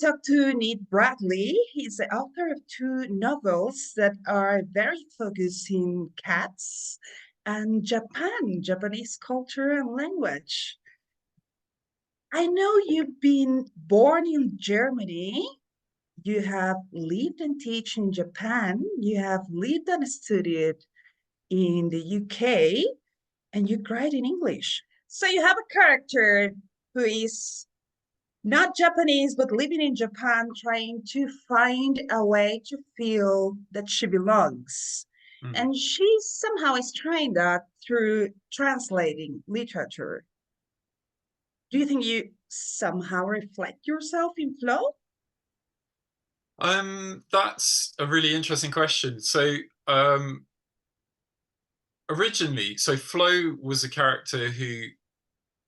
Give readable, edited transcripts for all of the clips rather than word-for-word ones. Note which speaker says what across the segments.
Speaker 1: talk to Nate Bradley. He's the author of two novels that are very focused in cats and Japan, Japanese culture and language. I know you've been born in Germany. You have lived and teach in Japan. You have lived and studied in the UK, and you write in English. So you have a character who is not Japanese, but living in Japan, trying to find a way to feel that she belongs.
Speaker 2: Mm.
Speaker 1: And she somehow is trying that through translating literature. Do you think you somehow reflect yourself in flow?
Speaker 2: That's a really interesting question. Originally, Flo was a character who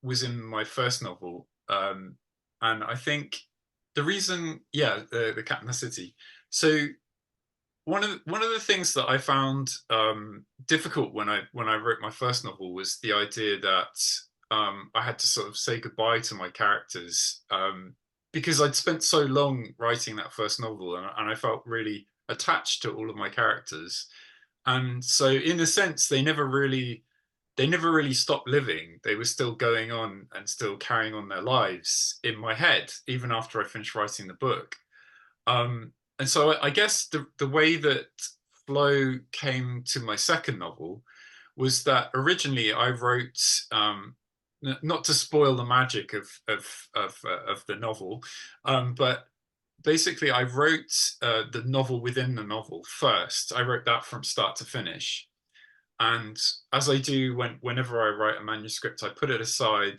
Speaker 2: was in my first novel, and I think the reason, yeah, the cat in the city. So one of the things that I found difficult when I wrote my first novel was the idea that I had to sort of say goodbye to my characters because I'd spent so long writing that first novel, and I felt really attached to all of my characters. And so, in a sense, they never really stopped living. They were still going on and still carrying on their lives in my head, even after I finished writing the book. And so I guess the way that flow came to my second novel was that originally I wrote, not to spoil the magic of the novel, but basically I wrote the novel within the novel first. I wrote that from start to finish. And as I do whenever I write a manuscript, I put it aside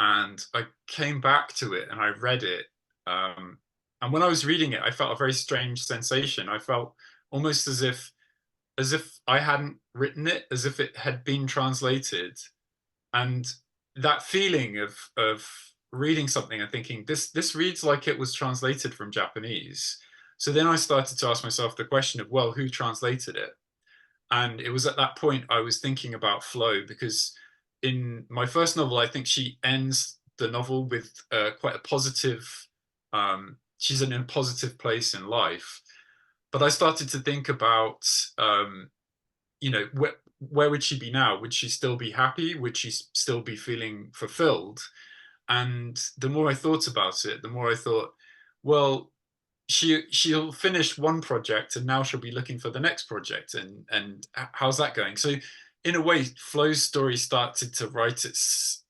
Speaker 2: and I came back to it and I read it. And when I was reading it, I felt a very strange sensation. I felt almost as if I hadn't written it, as if it had been translated. And that feeling of reading something and thinking this reads like it was translated from Japanese. So then I started to ask myself the question of, well, who translated it? And it was at that point I was thinking about flow because in my first novel, I think she ends the novel with quite a positive. She's in a positive place in life, but I started to think about, where would she be now? Would she still be happy? Would she still be feeling fulfilled? And the more I thought about it, the more I thought, well, she'll finish one project and now she'll be looking for the next project, and how's that going? So in a way, Flo's story started to write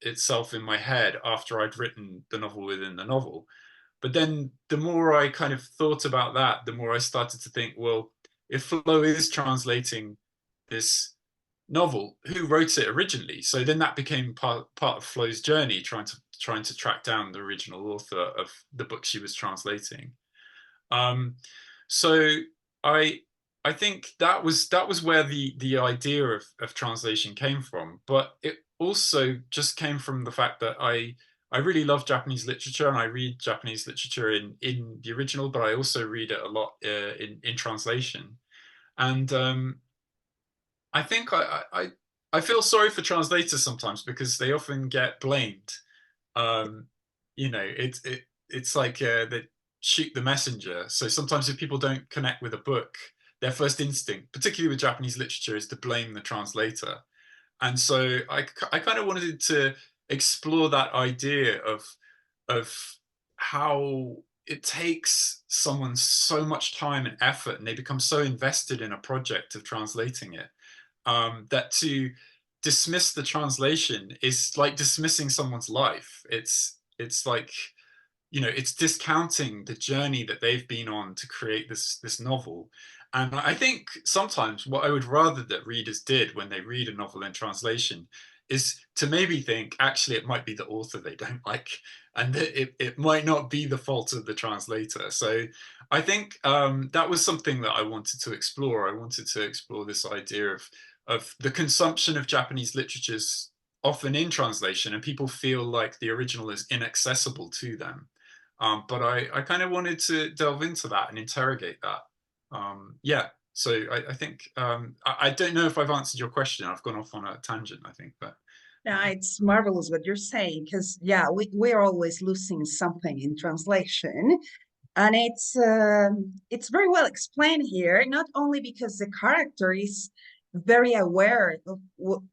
Speaker 2: itself in my head after I'd written the novel within the novel. But then the more I kind of thought about that, the more I started to think, well, if Flo is translating this novel, who wrote it originally? So then that became part of Flo's journey, trying to track down the original author of the book she was translating. Um, so I I think that was where the idea of translation came from, but it also just came from the fact that I really love Japanese literature and I read Japanese literature in the original, but I also read it a lot in translation. And I think I feel sorry for translators sometimes because they often get blamed. Um, it's like they shoot the messenger. So sometimes if people don't connect with a book, their first instinct, particularly with Japanese literature, is to blame the translator. And so I kind of wanted to explore that idea of how it takes someone so much time and effort, and they become so invested in a project of translating it, that to dismiss the translation is like dismissing someone's life. It's like, it's discounting the journey that they've been on to create this novel. And I think sometimes what I would rather that readers did when they read a novel in translation is to maybe think, actually, it might be the author they don't like, and that it might not be the fault of the translator. So I think that was something that I wanted to explore. I wanted to explore this idea of the consumption of Japanese literatures often in translation, and people feel like the original is inaccessible to them. But I kind of wanted to delve into that and interrogate that. Yeah, so I think I don't know if I've answered your question. I've gone off on a tangent, I think, but
Speaker 1: Yeah, it's marvelous what you're saying because, yeah, we're always losing something in translation. And it's very well explained here, not only because the character is very aware of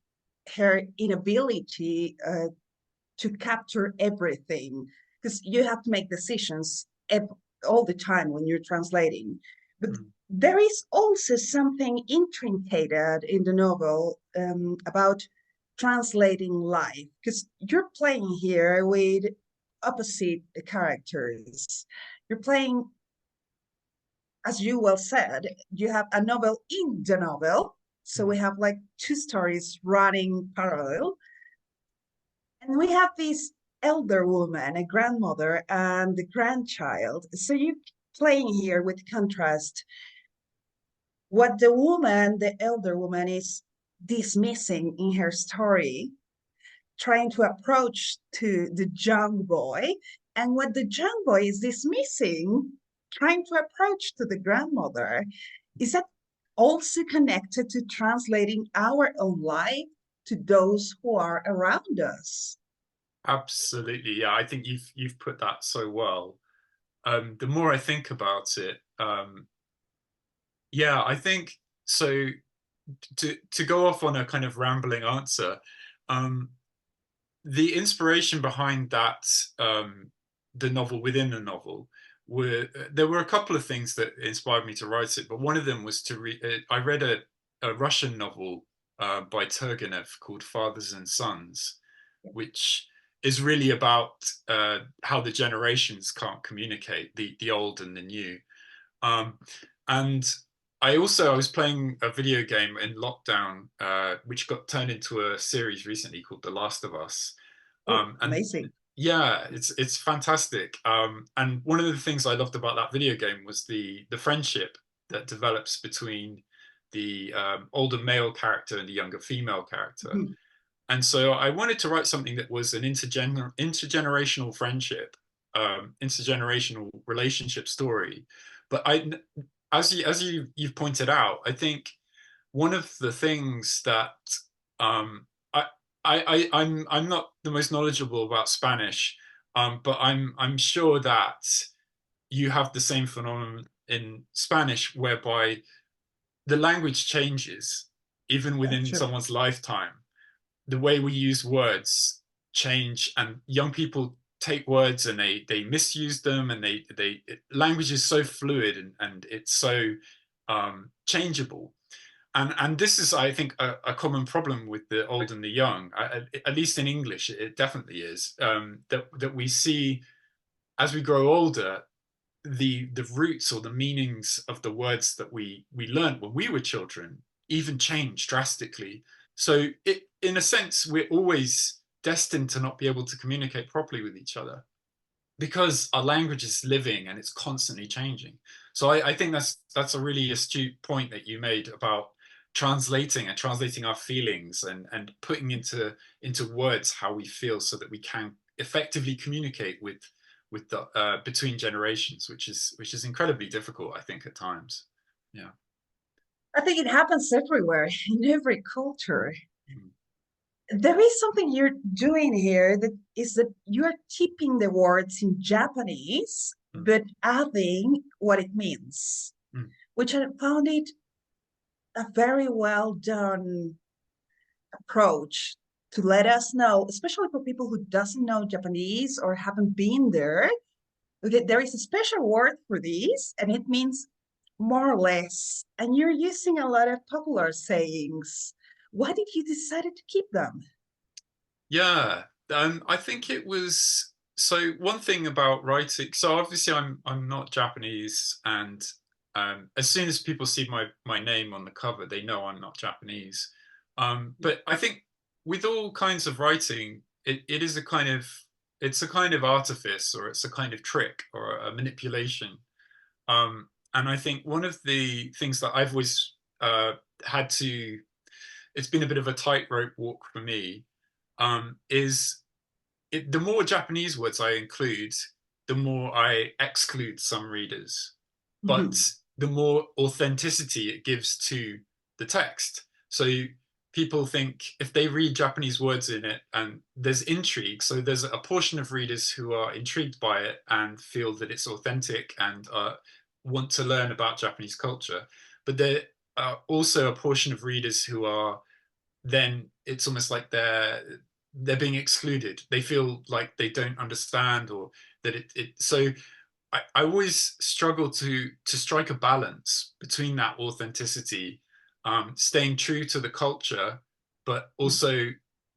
Speaker 1: her inability to capture everything, because you have to make decisions all the time when you're translating. But
Speaker 2: Mm.
Speaker 1: there is also something intricated in the novel about translating life, because you're playing here with opposite characters. You're playing, as you well said, you have a novel in the novel. So we
Speaker 2: Mm.
Speaker 1: have like two stories running parallel. And we have this elder woman, a grandmother, and the grandchild. So you're playing here with contrast. What the woman, the elder woman, is dismissing in her story, trying to approach to the young boy, and what the young boy is dismissing, trying to approach to the grandmother. Is that also connected to translating our own life to those who are around us?
Speaker 2: Absolutely, yeah. I think you've put that so well. The more I think about it, yeah, I think so. To go off on a kind of rambling answer, um, the inspiration behind that, the novel within the novel, were there were a couple of things that inspired me to write it, but one of them was to read. I read a Russian novel by Turgenev called Fathers and Sons, which is really about how the generations can't communicate, the old and the new. Um, and I was playing a video game in lockdown, which got turned into a series recently called The Last of Us.
Speaker 1: Oh,
Speaker 2: And
Speaker 1: amazing.
Speaker 2: yeah, it's fantastic. And one of the things I loved about that video game was the friendship that develops between the older male character and the younger female character.
Speaker 1: Mhm.
Speaker 2: And so I wanted to write something that was an intergenerational friendship, intergenerational relationship story. But you've pointed out, I think one of the things that um, I'm not the most knowledgeable about Spanish, but I'm sure that you have the same phenomenon in Spanish, whereby the language changes even
Speaker 1: Yeah,
Speaker 2: within
Speaker 1: sure.
Speaker 2: someone's lifetime. The way we use words change, and young people take words and they misuse them, and language is so fluid, and it's so changeable. And this is, I think, a common problem with the old and the young. At least in English, it definitely is, that we see as we grow older, the roots or the meanings of the words that we learned when we were children even change drastically. So in a sense, we're always destined to not be able to communicate properly with each other because our language is living and it's constantly changing. So I think that's a really astute point that you made about translating our feelings, and putting into words how we feel so that we can effectively communicate with the between generations, which is incredibly difficult, I think, at times. Yeah.
Speaker 1: I think it happens everywhere in every culture.
Speaker 2: Mm.
Speaker 1: There is something you're doing here that is that you're keeping the words in Japanese,
Speaker 2: Mm.
Speaker 1: but adding what it means,
Speaker 2: Mm.
Speaker 1: which I found it a very well done approach to let us know, especially for people who doesn't know Japanese or haven't been there. Okay, there is a special word for these, and it means more or less. And you're using a lot of popular sayings. Why did you decide to keep them?
Speaker 2: Yeah, I think it was, so one thing about writing. So obviously, I'm not Japanese, and as soon as people see my name on the cover, they know I'm not Japanese. But I think with all kinds of writing, it is it's a kind of artifice, or it's a kind of trick, or a manipulation. And I think one of the things that I've always had to, it's been a bit of a tightrope walk for me, is the more Japanese words I include, the more I exclude some readers, but
Speaker 1: Mhm.
Speaker 2: the more authenticity it gives to the text. So people think if they read Japanese words in it and there's intrigue, so there's a portion of readers who are intrigued by it and feel that it's authentic and want to learn about Japanese culture, but there are also a portion of readers who are then it's almost like they're being excluded. They feel like they don't understand or that so I always struggle to strike a balance between that authenticity, staying true to the culture, but also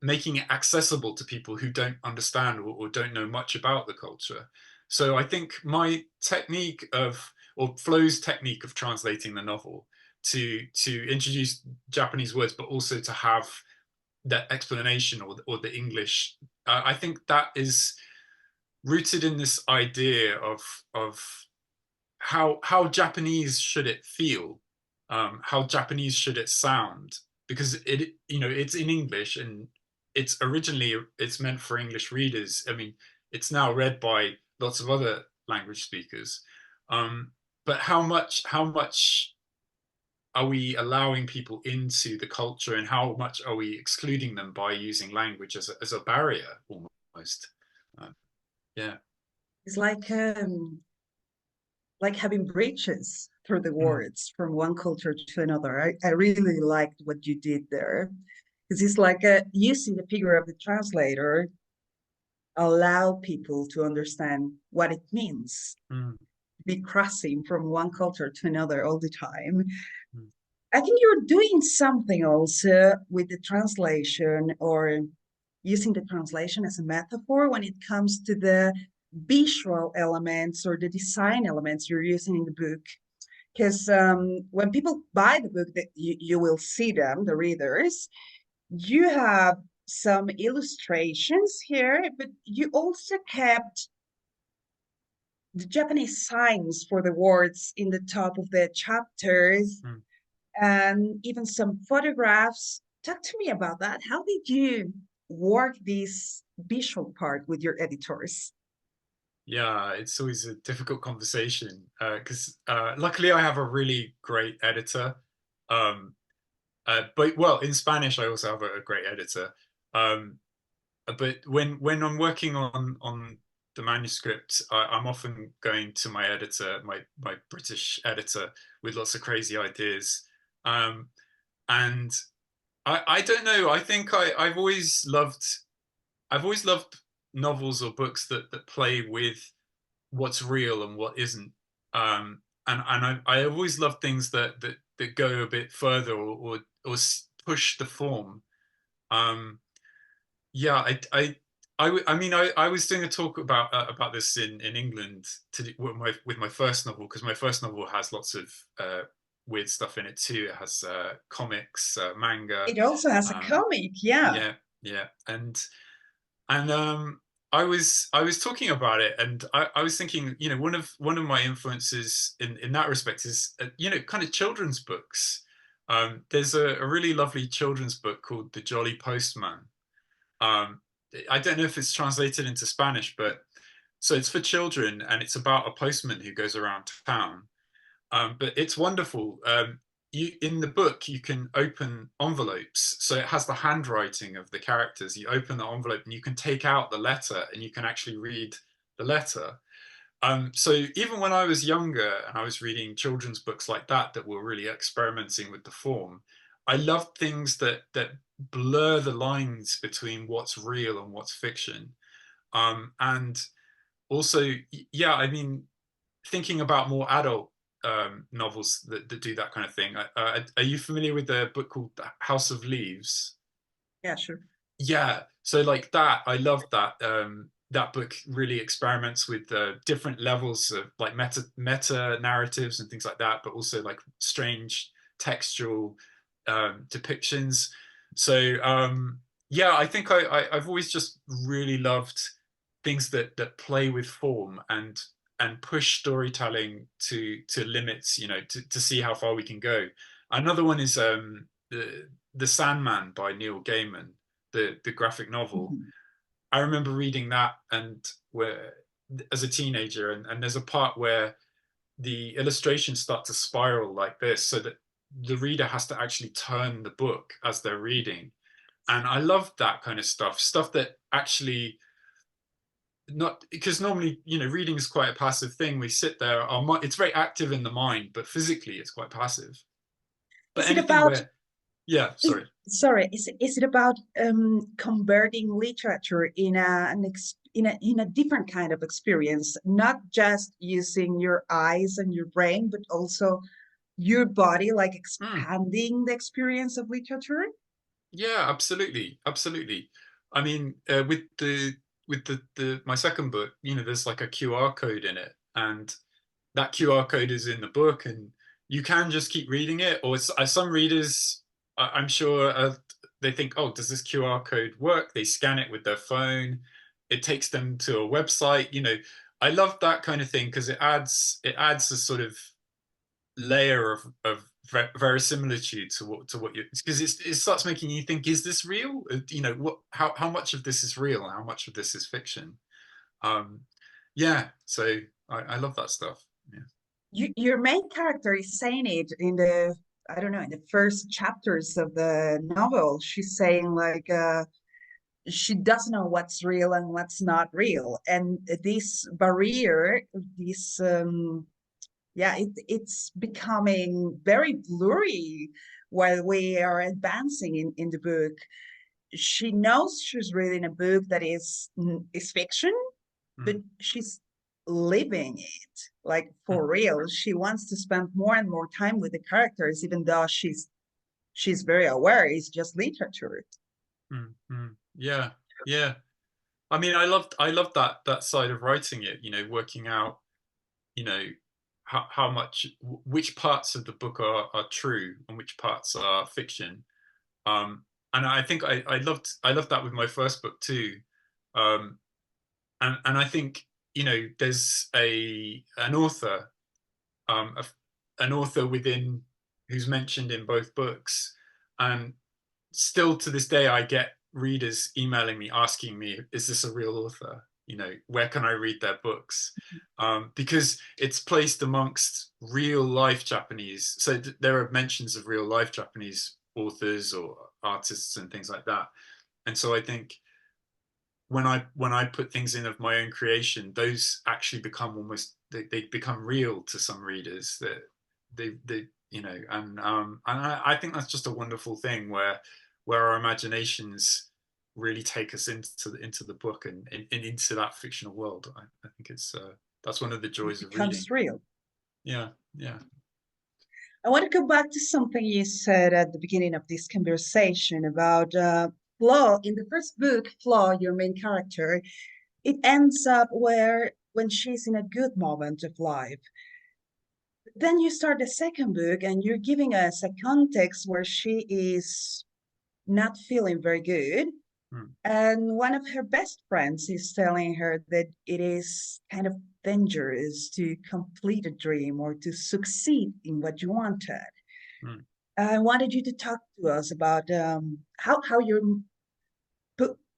Speaker 2: making it accessible to people who don't understand or don't know much about the culture. So I think my technique of, or Flo's technique of translating the novel to introduce Japanese words, but also to have that explanation or the English, I think that is rooted in this idea of how Japanese should it feel, how Japanese should it sound, because it's in English and it's originally it's meant for English readers. I mean, it's now read by lots of other language speakers, but how much are we allowing people into the culture, and how much are we excluding them by using language as a barrier almost? Uh, yeah.
Speaker 1: It's like having bridges through the
Speaker 2: Mm,
Speaker 1: words from one culture to another. I really liked what you did there because it's like using the figure of the translator allow people to understand what it means
Speaker 2: mm,
Speaker 1: to be crossing from one culture to another all the time.
Speaker 2: mm.
Speaker 1: I think you're doing something also with the translation or using the translation as a metaphor when it comes to the visual elements or the design elements you're using in the book. Because when people buy the book, that you will see them, the readers, you have some illustrations here, but you also kept the Japanese signs for the words in the top of the chapters
Speaker 2: Mm.
Speaker 1: and even some photographs. Talk to me about that. How did you work this visual part with your editors?
Speaker 2: Yeah, it's always a difficult conversation because luckily I have a really great editor. Um, but well, in Spanish I also have a great editor. Um, but when I'm working on the manuscript, I'm often going to my editor, my British editor, with lots of crazy ideas. Um, and I don't know. I think I've always loved novels or books that play with what's real and what isn't. And I always love things that go a bit further or push the form. Um, yeah, I mean I was doing a talk about this in England with my first novel, because my first novel has lots of weird stuff in it too. It has comics, manga.
Speaker 1: It also has a
Speaker 2: Um,
Speaker 1: comic, yeah.
Speaker 2: yeah, yeah, and I was talking about it, and I was thinking, one of my influences in that respect is kind of children's books. There's a really lovely children's book called The Jolly Postman. Um, I don't know if it's translated into Spanish, but so it's for children and it's about a postman who goes around town. But it's wonderful. In the book you can open envelopes, so it has the handwriting of the characters. You open the envelope and you can take out the letter and you can actually read the letter. So even when I was younger and I was reading children's books like that were really experimenting with the form, I loved things that blur the lines between what's real and what's fiction. And also, yeah, I mean, thinking about more adult novels that do that kind of thing. Are you familiar with the book called House of Leaves?
Speaker 1: Yeah, sure.
Speaker 2: Yeah, so like that, I love that. That book really experiments with different levels of like meta narratives and things like that, but also like strange textual depictions. So yeah, I think I've always just really loved things that play with form and push storytelling to limits, to see how far we can go. Another one is the Sandman by Neil Gaiman, the graphic novel.
Speaker 1: Mhm.
Speaker 2: I remember reading that and where as a teenager, and there's a part where the illustrations start to spiral like this, so that the reader has to actually turn the book as they're reading. And I love that kind of stuff that actually, not because normally, reading is quite a passive thing. We sit there, it's very active in the mind, but physically it's quite passive. But
Speaker 1: Is it
Speaker 2: anything
Speaker 1: about
Speaker 2: where, yeah,
Speaker 1: is,
Speaker 2: sorry.
Speaker 1: sorry, is it about converting literature in in a different kind of experience, not just using your eyes and your brain, but also your body, like
Speaker 2: Hmm.
Speaker 1: expanding the experience of literature?
Speaker 2: Yeah, absolutely, absolutely. I mean, with the my second book, there's like a QR code in it, and that QR code is in the book, and you can just keep reading it. Or some readers, I'm sure, they think, oh, does this QR code work? They scan it with their phone. It takes them to a website. I love that kind of thing because it adds a sort of layer of verisimilitude to what you, because it starts making you think, is this real? What how much of this is real and how much of this is fiction? um yeah, so I love that stuff. Yeah.
Speaker 1: Your main character is saying it in the, I don't know, in the first chapters of the novel. She's saying like she doesn't know what's real and what's not real, and this barrier, this yeah, it's becoming very blurry while we are advancing in the book. She knows she's reading a book that is fiction, but
Speaker 2: Mm,
Speaker 1: she's living it like
Speaker 2: mm,
Speaker 1: for real. She wants to spend more and more time with the characters, even though she's very aware it's just literature.
Speaker 2: yeah, yeah. I mean, I loved that side of writing it, working out, you know how much, which parts of the book are true and which parts are fiction. And I think I loved that with my first book too. And I think, there's an author, um an author within, who's mentioned in both books, and still to this day I get readers emailing me asking me, is this a real author? Where can I read their books? Because it's placed amongst real life Japanese, so there are mentions of real life Japanese authors or artists and things like that. And so I think when I put things in of my own creation, those actually become almost, they become real to some readers, that they and I think that's just a wonderful thing, where our imaginations really take us into the book, and into that fictional world. I think that's one of the
Speaker 1: It
Speaker 2: joys of reading.
Speaker 1: becomes real.
Speaker 2: Yeah, yeah.
Speaker 1: I want to go back to something you said at the beginning of this conversation about Flo. In the first book, Flo, your main character, it ends up where when she's in a good moment of life. Then you start the second book and you're giving us a context where she is not feeling very good.
Speaker 2: Mm,
Speaker 1: And one of her best friends is telling her that it is kind of dangerous to complete a dream or to succeed in what you wanted.
Speaker 2: mm.
Speaker 1: I wanted you to talk to us about how you're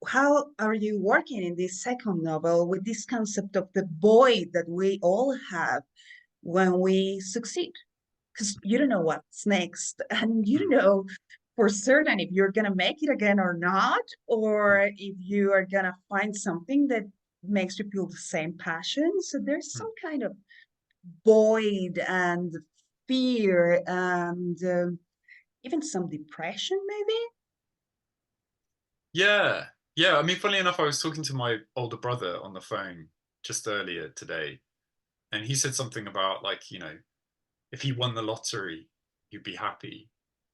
Speaker 1: how are you working in this second novel with this concept of the void that we all have when we succeed, because you don't know what's next and you don't
Speaker 2: Mm,
Speaker 1: know for certain if you're going to make it again or not,
Speaker 2: mm,
Speaker 1: or if you are going to find something that makes you feel the same passion. So there's
Speaker 2: mm.
Speaker 1: some kind of void and fear and even some depression maybe.
Speaker 2: Yeah, yeah. I mean, funnily enough, I was talking to my older brother on the phone just earlier today, and he said something about, like, if he won the lottery, you'd be happy.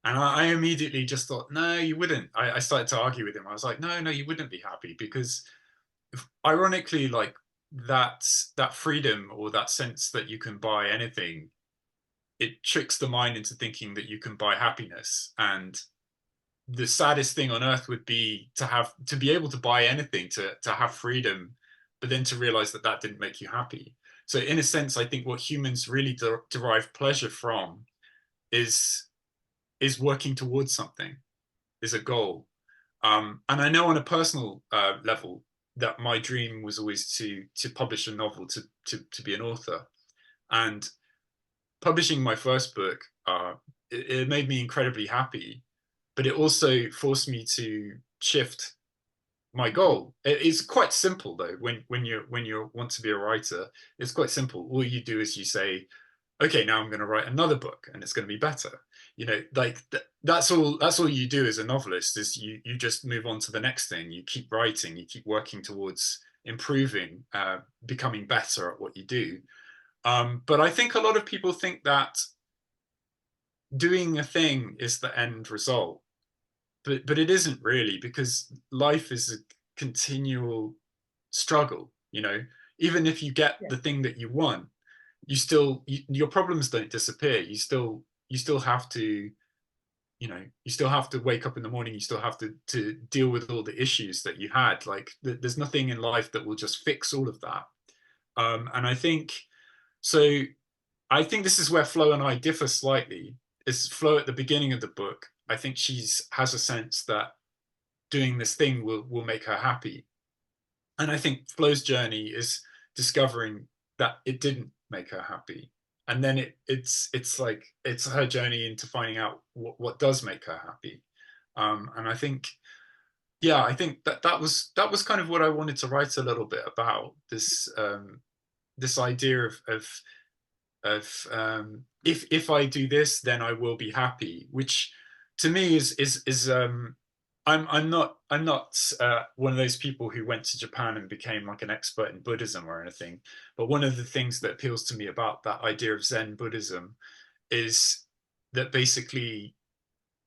Speaker 2: And I immediately just thought, no, you wouldn't. I started to argue with him. I was like, no, no, you wouldn't be happy, because ironically, like, that freedom, or that sense that you can buy anything, it tricks the mind into thinking that you can buy happiness. And the saddest thing on earth would be to be able to buy anything, to have freedom, but then to realize that that didn't make you happy. So in a sense, I think what humans really derive pleasure from is is working towards something, is a goal. And I know on a personal level that my dream was always to publish a novel, to be an author. And publishing my first book it made me incredibly happy, but it also forced me to shift my goal. It's quite simple though. When you want to be a writer, it's quite simple. All you do is you say, okay, now I'm going to write another book, and it's going to be better. You know, like that's all. That's all you do as a novelist, is you just move on to the next thing. You keep writing. You keep working towards improving, becoming better at what you do. But I think a lot of people think that doing a thing is the end result, but it isn't really, because life is a continual struggle. You know, even if you get
Speaker 1: Yeah.
Speaker 2: the thing that you want, your problems don't disappear. You still have to, you still have to wake up in the morning. You still have to deal with all the issues that you had. Like there's nothing in life that will just fix all of that. And I think so. I think this is where Flo and I differ slightly. Is Flo at the beginning of the book? I think she's has a sense that doing this thing will make her happy, and I think Flo's journey is discovering that it didn't make her happy, and then it's like it's her journey into finding out what does make her happy. And I think, yeah, I think that was kind of what I wanted to write a little bit about, this idea of if I do this, then I will be happy, which to me is I'm not one of those people who went to Japan and became like an expert in Buddhism or anything. But one of the things that appeals to me about that idea of Zen Buddhism is that basically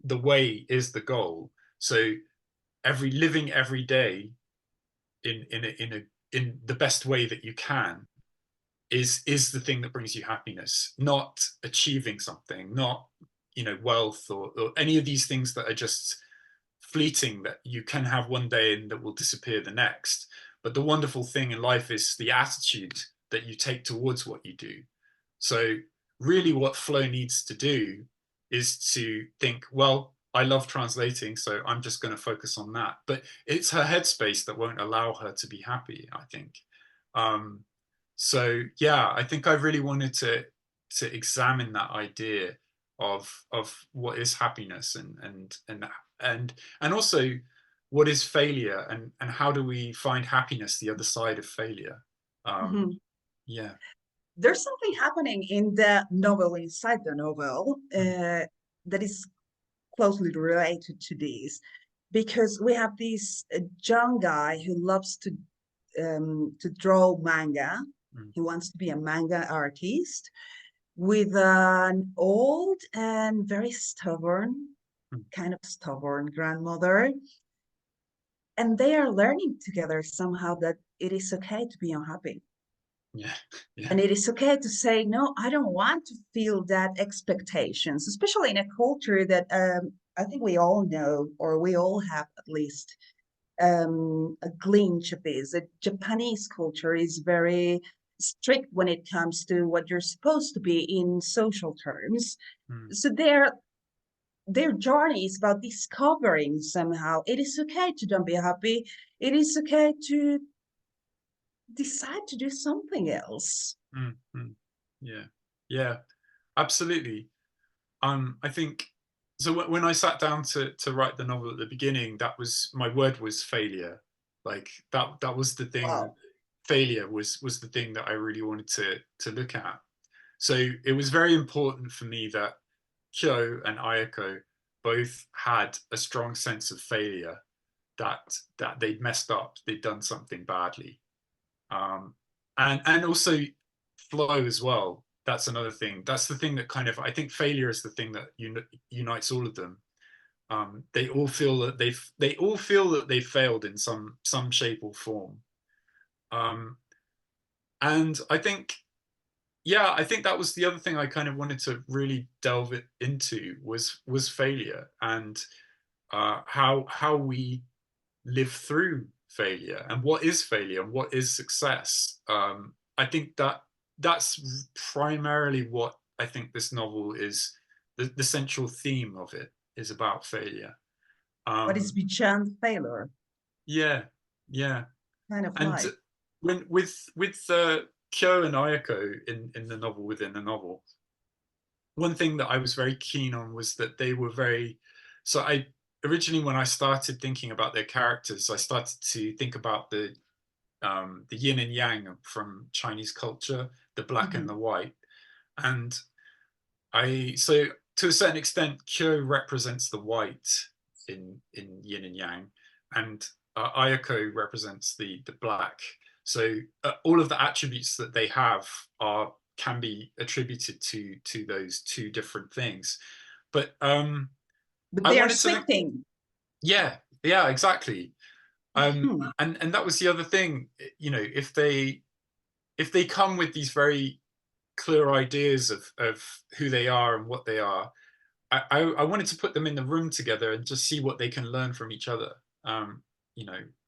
Speaker 2: the way is the goal. So living every day in the best way that you can is the thing that brings you happiness, not achieving something, not wealth or any of these things that are just fleeting, that you can have one day and that will disappear the next. But the wonderful thing in life is the attitude that you take towards what you do. So really what Flo needs to do is to think, well, I love translating, so I'm just going to focus on that. But it's her headspace that won't allow her to be happy, I think. um, so yeah, I think I really wanted to examine that idea of what is happiness, and also what is failure, and how do we find happiness the other side of failure. um
Speaker 1: Mhm.
Speaker 2: yeah.
Speaker 1: There's something happening in the novel, inside the novel,
Speaker 2: Mm,
Speaker 1: that is closely related to this, because we have this young guy who loves to draw manga.
Speaker 2: mm,
Speaker 1: He wants to be a manga artist, with an old and very stubborn,
Speaker 2: mm.
Speaker 1: kind of stubborn grandmother. And they are learning together somehow that it is okay to be unhappy.
Speaker 2: Yeah. Yeah.
Speaker 1: And it is okay to say, no, I don't want to feel that expectations, especially in a culture that I think we all know, or we all have at least a glimpse of this. The Japanese culture is very strict when it comes to what you're supposed to be in social terms.
Speaker 2: Mm,
Speaker 1: So their journey is about discovering somehow it is okay to don't be happy. It is okay to decide to do something else.
Speaker 2: mm, mm. Yeah. Yeah, absolutely. I think so. When I sat down to write the novel at the beginning, that was my word, was failure. Like that was the thing.
Speaker 1: Wow.
Speaker 2: Failure was the thing that I really wanted to look at. So it was very important for me that Kyo and Ayako both had a strong sense of failure, that they'd messed up, they'd done something badly. And also Flow as well. That's another thing. That's the thing that kind of, I think failure is the thing that unites all of them. They all feel that they failed in some shape or form. Um, and I think, yeah, I think that was the other thing I kind of wanted to really delve into, was failure, and how we live through failure, and what is failure and what is success. I think that's primarily what I think this novel is. The central theme of it is about failure.
Speaker 1: What is
Speaker 2: Um,
Speaker 1: beyond failure?
Speaker 2: yeah, yeah.
Speaker 1: Kind of
Speaker 2: And
Speaker 1: life.
Speaker 2: when with Kyo and Ayako in the novel, within the novel, one thing that I was very keen on was that they were very. So I originally, when I started thinking about their characters, I started to think about the yin and yang from Chinese culture, the black and
Speaker 1: Mhm.
Speaker 2: the white, and so to a certain extent, Kyo represents the white in yin and yang, and Ayako represents the black. So all of the attributes that they have are can be attributed to those two different things. But
Speaker 1: But
Speaker 2: I
Speaker 1: they are
Speaker 2: wanted to think,
Speaker 1: switching.
Speaker 2: yeah, yeah, exactly.
Speaker 1: Mhm.
Speaker 2: And that was the other thing, if they come with these very clear ideas of who they are and what they are, I wanted to put them in the room together and just see what they can learn from each other. Um,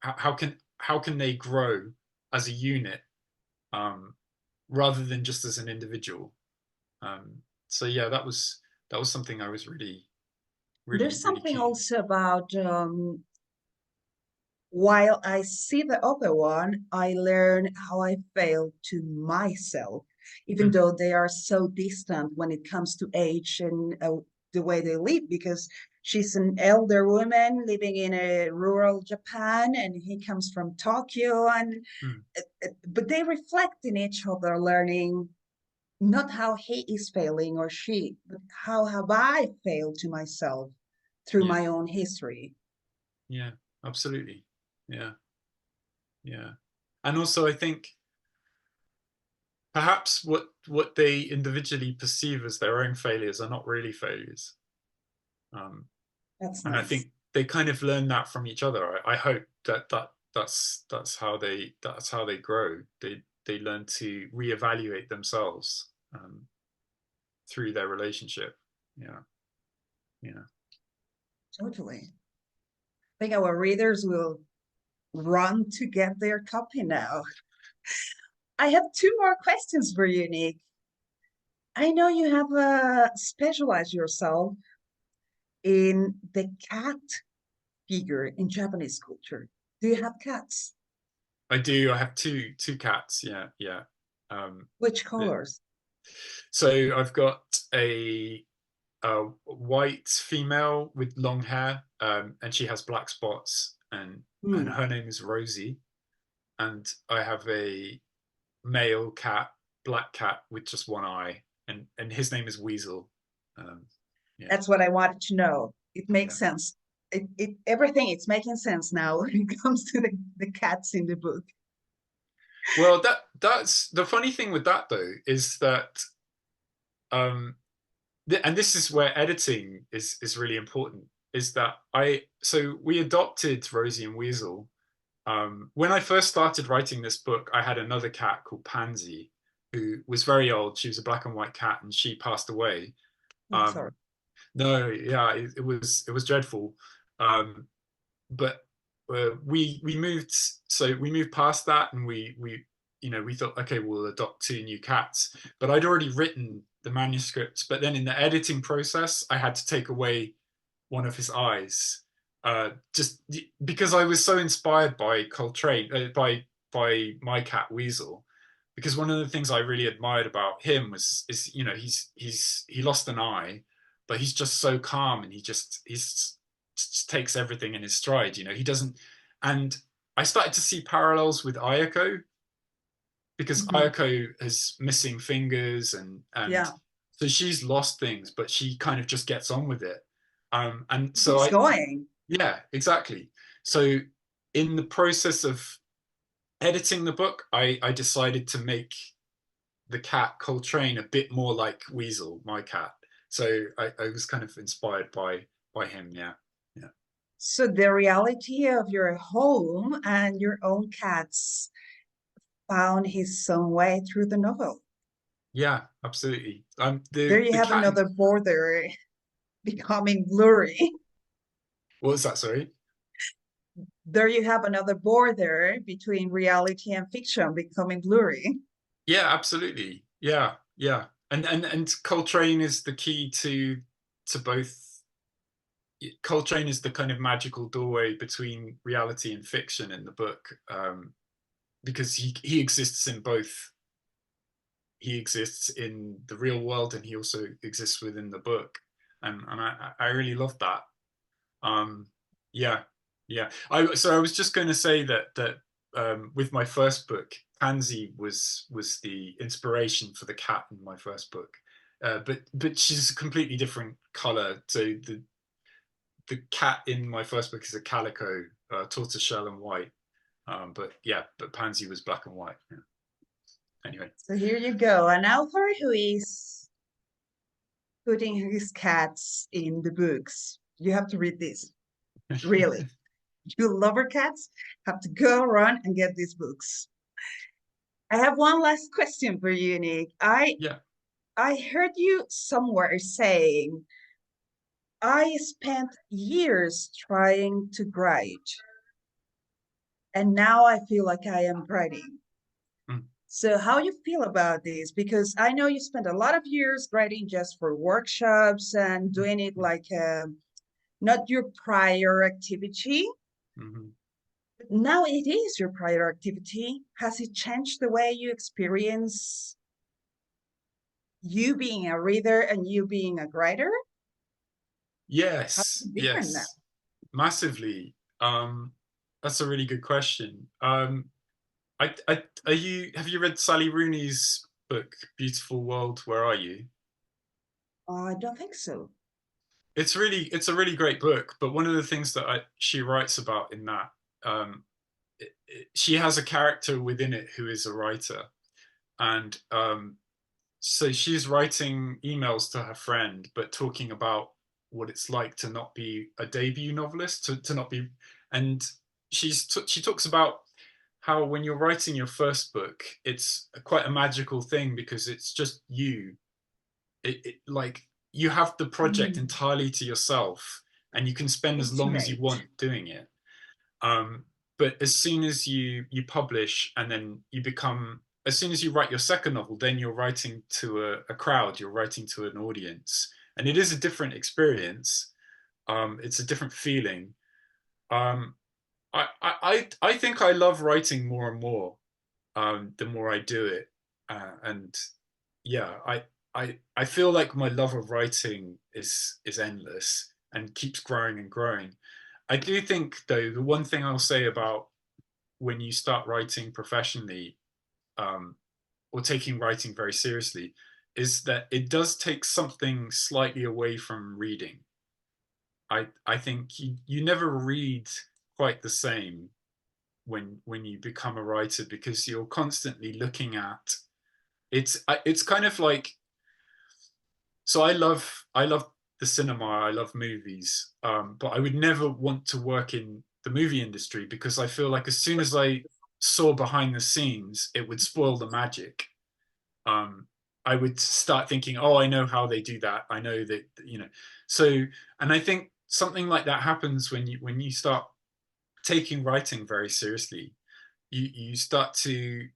Speaker 2: how can they grow as a unit, um, rather than just as an individual? So yeah, that was something I was really, really,
Speaker 1: There's
Speaker 2: really
Speaker 1: something
Speaker 2: keen.
Speaker 1: also about while I see the other one, I learn how I fail to myself, even
Speaker 2: Mm,
Speaker 1: though they are so distant when it comes to age and the way they live, because she's an elder woman living in a rural Japan and he comes from Tokyo. And
Speaker 2: mm,
Speaker 1: but they reflect in each other, learning not how he is failing or she, but how have I failed to myself through
Speaker 2: yeah,
Speaker 1: my own history.
Speaker 2: yeah, absolutely, yeah, yeah. And also, I think perhaps what they individually perceive as their own failures are not really failures. Um,
Speaker 1: That's
Speaker 2: and I
Speaker 1: nice.
Speaker 2: think they kind of learn that from each other. I hope that's how they grow. They learn to reevaluate themselves, through their relationship. Yeah, yeah.
Speaker 1: Totally. I think our readers will run to get their copy now. I have two more questions for you, Nick. I know you have specialized yourself in the cat figure in Japanese culture. Do you have cats?
Speaker 2: I do. I have two cats. Yeah, yeah. Um,
Speaker 1: Which
Speaker 2: yeah.
Speaker 1: colors?
Speaker 2: So I've got a white female with long hair, and she has black spots, and
Speaker 1: Hmm.
Speaker 2: her name is Rosie. And I have a male cat, black cat with just one eye, and his name is Weasel. Um, yeah,
Speaker 1: That's what I wanted to know. It
Speaker 2: yeah.
Speaker 1: makes sense. Everything it's making sense now when it comes to the cats in the book.
Speaker 2: Well, that's the funny thing with that though is that, um, and this is where editing is really important. Is that so we adopted Rosie and Weasel. When I first started writing this book, I had another cat called Pansy, who was very old. She was a black and white cat, and she passed away.
Speaker 1: Oh, sorry.
Speaker 2: Um, no, yeah, it was dreadful. Um, but we moved, so we moved past that, and we thought, okay, we'll adopt two new cats. But I'd already written the manuscript, but then in the editing process, I had to take away one of his eyes, just because I was so inspired by Coltrane, by my cat Weasel. Because one of the things I really admired about him was is he lost an eye, but he's just so calm, and just takes everything in his stride. He doesn't. And I started to see parallels with Ayako, because
Speaker 1: Mhm.
Speaker 2: Ayako has missing fingers, and
Speaker 1: Yeah,
Speaker 2: so she's lost things, but she kind of just gets on with it. And so
Speaker 1: keeps going.
Speaker 2: yeah, exactly. So in the process of editing the book, I decided to make the cat Coltrane a bit more like Weasel, my cat. So I was kind of inspired by him. Yeah, yeah,
Speaker 1: So the reality of your home and your own cats found his own way through the novel.
Speaker 2: yeah, absolutely.
Speaker 1: There you
Speaker 2: The
Speaker 1: have
Speaker 2: cat.
Speaker 1: another border becoming blurry.
Speaker 2: What was that? Sorry.
Speaker 1: There you have another border between reality and fiction becoming blurry.
Speaker 2: Yeah, absolutely. Yeah, yeah. And Coltrane is the key to both. Coltrane is the kind of magical doorway between reality and fiction in the book, because he exists in both he exists in the real world and he also exists within the book, and I really love that. um yeah, yeah. I was just going to say that with my first book, Pansy was the inspiration for the cat in my first book. But she's a completely different color. So the cat in my first book is a calico, tortoiseshell and white. But yeah, but Pansy was black and white. Yeah. Anyway.
Speaker 1: So here you go, an author who is putting his cats in the books. You have to read this, really. You lover cats have to go around and get these books. I have one last question for you, Nick.
Speaker 2: Yeah.
Speaker 1: I heard you somewhere saying, I spent years trying to write, and now I feel like I am writing.
Speaker 2: Mm.
Speaker 1: So how you feel about this? Because I know you spent a lot of years writing just for workshops and doing it like not your prior activity.
Speaker 2: Mm-hmm.
Speaker 1: But now it is your prior activity. Has it changed the way you experience you being a reader and you being a writer? How is
Speaker 2: Yes,
Speaker 1: it different now?
Speaker 2: yes, massively. That's a really good question. Have you read Sally Rooney's book, Beautiful World, Where Are You?
Speaker 1: I don't think so.
Speaker 2: It's a really great book, but one of the things that she writes about in that, um, she has a character within it who is a writer, and so she's writing emails to her friend, but talking about what it's like to not be a debut novelist, to not be, and she talks about how when you're writing your first book, it's quite a magical thing because it's just you. Like you have the project
Speaker 1: Mm,
Speaker 2: entirely to yourself, and you can spend as long as you
Speaker 1: intimate.
Speaker 2: want doing it. Um, but as soon as you publish, and then you become, as soon as you write your second novel, then you're writing to a crowd, you're writing to an audience, and it is a different experience. It's a different feeling. Um, I think I love writing more and more, the more I do it, and yeah, I feel like my love of writing is endless and keeps growing and growing. I do think though the one thing I'll say about when you start writing professionally, um, or taking writing very seriously, is that it does take something slightly away from reading. I think you never read quite the same when you become a writer because you're constantly looking at it's kind of like, so I love the cinema, I love movies, but I would never want to work in the movie industry because I feel like as soon as I saw behind the scenes, it would spoil the magic. Um, I would start thinking, oh, I know how they do that. I know that, you know. So, and I think something like that happens when you start taking writing very seriously. You start to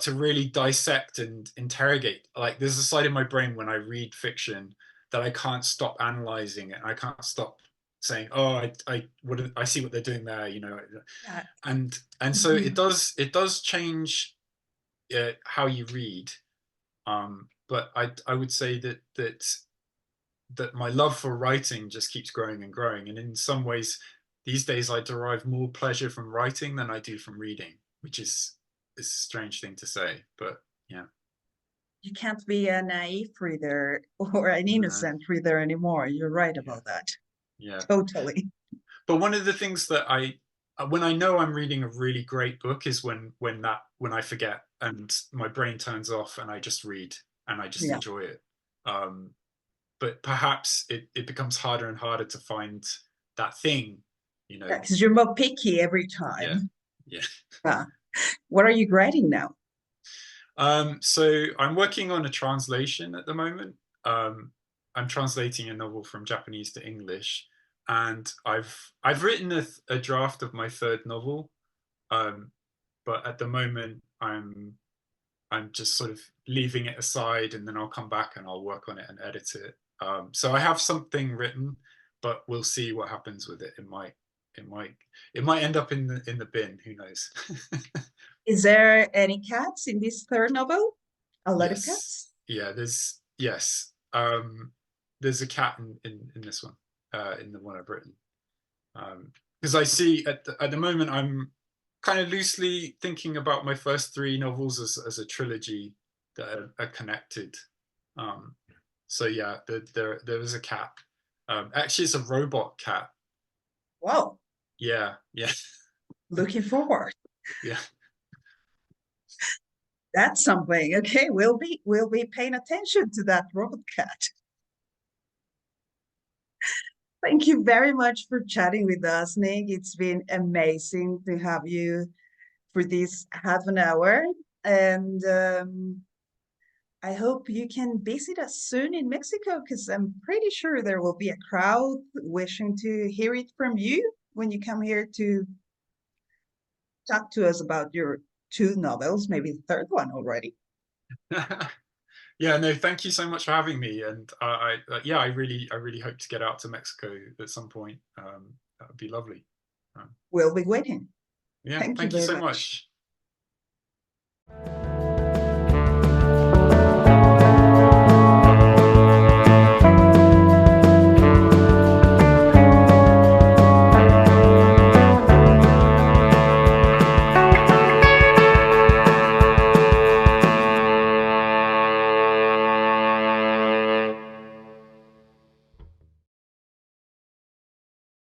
Speaker 2: really dissect and interrogate. Like there's a side of my brain when I read fiction that I can't stop analyzing it. I can't stop saying, "Oh, I see what they're doing there," you know.
Speaker 1: Yeah.
Speaker 2: And so
Speaker 1: Mhm.
Speaker 2: it does change how you read. But I would say that my love for writing just keeps growing and growing. And in some ways, these days I derive more pleasure from writing than I do from reading, which is a strange thing to say, but yeah.
Speaker 1: You can't be a naive reader or an
Speaker 2: No,
Speaker 1: innocent reader anymore. You're right
Speaker 2: yeah,
Speaker 1: about that.
Speaker 2: yeah.
Speaker 1: Totally.
Speaker 2: But one of the things that when I know I'm reading a really great book is when I forget and my brain turns off and I just read and I just
Speaker 1: Yeah.
Speaker 2: enjoy it. Um, but perhaps it becomes harder and harder to find that thing, you know.
Speaker 1: Yeah, because you're more picky every
Speaker 2: Yeah,
Speaker 1: time.
Speaker 2: yeah.
Speaker 1: Yeah. What are you writing now?
Speaker 2: So I'm working on a translation at the moment. Um, I'm translating a novel from Japanese to English, and I've written a draft of my third novel, um, but at the moment I'm just sort of leaving it aside, and then I'll come back and I'll work on it and edit it. So I have something written, but we'll see what happens with it. It might it might end up in the bin. Who knows?
Speaker 1: Is there any cats in this third novel? A lot of
Speaker 2: Yes.
Speaker 1: cats?
Speaker 2: Yeah, there's a cat in this one, in the one I've written. Because I see at the moment I'm kind of loosely thinking about my first three novels as a trilogy that are connected. Um, so yeah, there is a cat. Actually, it's a robot cat.
Speaker 1: Wow,
Speaker 2: Yeah, yeah,
Speaker 1: looking forward.
Speaker 2: yeah.
Speaker 1: That's something. Okay, we'll be paying attention to that robot cat. Thank you very much for chatting with us, Nick. It's been amazing to have you for this half an hour. And I hope you can visit us soon in Mexico because I'm pretty sure there will be a crowd wishing to hear it from you when you come here to talk to us about your two novels, maybe the third one already.
Speaker 2: Yeah, no, thank you so much for having me. And yeah, I really hope to get out to Mexico at some point. That would be lovely. Um,
Speaker 1: We'll be waiting.
Speaker 2: yeah,
Speaker 1: Thank you
Speaker 2: thank you
Speaker 1: very
Speaker 2: so
Speaker 1: much.
Speaker 2: much.